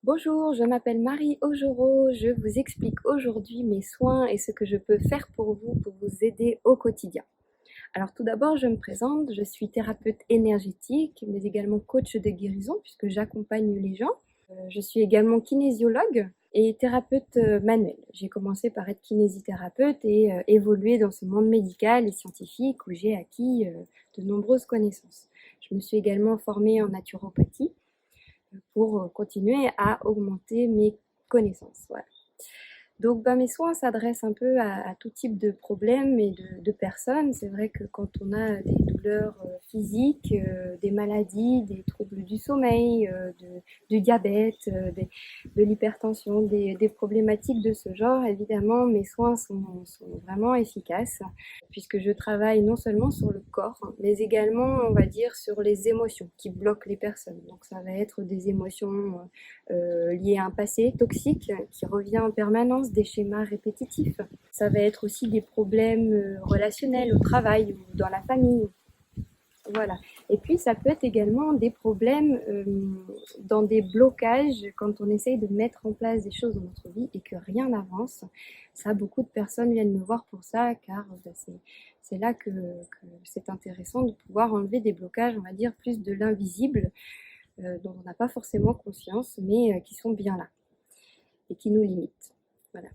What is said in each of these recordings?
Bonjour, je m'appelle Marie Ojoro. Je vous explique aujourd'hui mes soins et ce que je peux faire pour vous aider au quotidien. Alors tout d'abord, je me présente, je suis thérapeute énergétique, mais également coach de guérison puisque j'accompagne les gens. Je suis également kinésiologue et thérapeute manuel. J'ai commencé par être kinésithérapeute et évolué dans ce monde médical et scientifique où j'ai acquis de nombreuses connaissances. Je me suis également formée en naturopathie pour continuer à augmenter mes connaissances. Voilà. Donc mes soins s'adressent un peu à tout type de problèmes et de personnes. C'est vrai que quand on a des douleurs physiques, des maladies, des troubles du sommeil, du diabète, de l'hypertension, des problématiques de ce genre, évidemment mes soins sont vraiment efficaces puisque je travaille non seulement sur le corps, mais également, on va dire, sur les émotions qui bloquent les personnes. Donc ça va être des émotions liées à un passé toxique qui revient en permanence, des schémas répétitifs. Ça va être aussi des problèmes relationnels au travail ou dans la famille. Voilà. Et puis ça peut être également des problèmes dans des blocages quand on essaye de mettre en place des choses dans notre vie et que rien n'avance. Ça, beaucoup de personnes viennent me voir pour ça car c'est là que c'est intéressant de pouvoir enlever des blocages, on va dire, plus de l'invisible dont on n'a pas forcément conscience mais qui sont bien là et qui nous limitent. Voilà.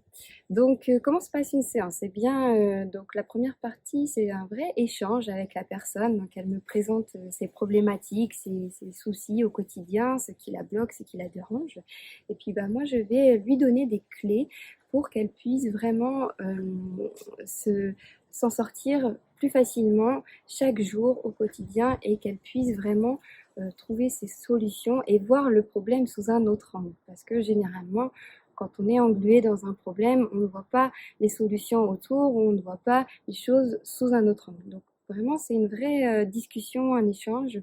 Donc, comment se passe une séance? Eh bien, donc la première partie, c'est un vrai échange avec la personne. Donc, elle me présente ses problématiques, ses soucis au quotidien, ce qui la bloque, ce qui la dérange. Et puis, moi, je vais lui donner des clés pour qu'elle puisse vraiment s'en sortir plus facilement chaque jour au quotidien et qu'elle puisse vraiment trouver ses solutions et voir le problème sous un autre angle. Parce que généralement, quand on est englué dans un problème, on ne voit pas les solutions autour, on ne voit pas les choses sous un autre angle. Donc vraiment, c'est une vraie discussion, un échange,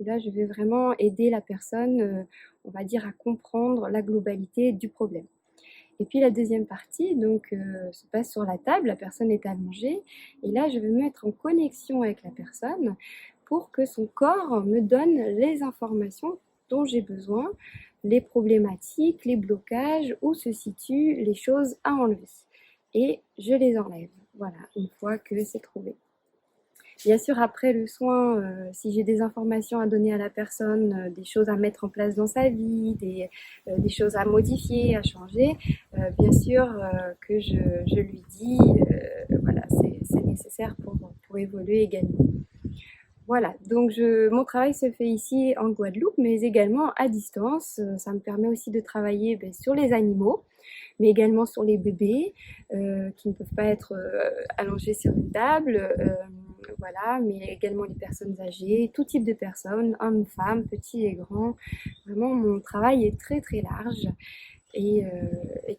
où là, je vais vraiment aider la personne, on va dire, à comprendre la globalité du problème. Et puis la deuxième partie donc se passe sur la table, la personne est allongée et là je vais me mettre en connexion avec la personne pour que son corps me donne les informations dont j'ai besoin, les problématiques, les blocages, où se situent les choses à enlever. Et je les enlève, voilà, une fois que c'est trouvé. Bien sûr, après le soin, si j'ai des informations à donner à la personne, des choses à mettre en place dans sa vie, des choses à modifier, à changer, bien sûr que je lui dis, voilà, c'est nécessaire pour évoluer également. Voilà, donc mon travail se fait ici en Guadeloupe, mais également à distance. Ça me permet aussi de travailler sur les animaux, mais également sur les bébés qui ne peuvent pas être allongés sur une table, voilà, mais également les personnes âgées, tout type de personnes, hommes, femmes, petits et grands. Vraiment, mon travail est très très large et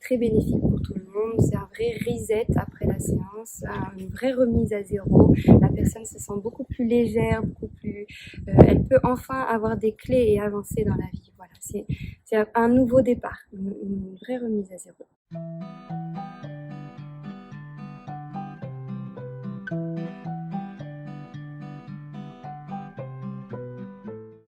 très bénéfique pour tout le monde. C'est un vrai reset après la séance, une vraie remise à zéro. La personne se sent beaucoup plus légère, beaucoup plus. Elle peut enfin avoir des clés et avancer dans la vie. Voilà, c'est un nouveau départ, une vraie remise à zéro.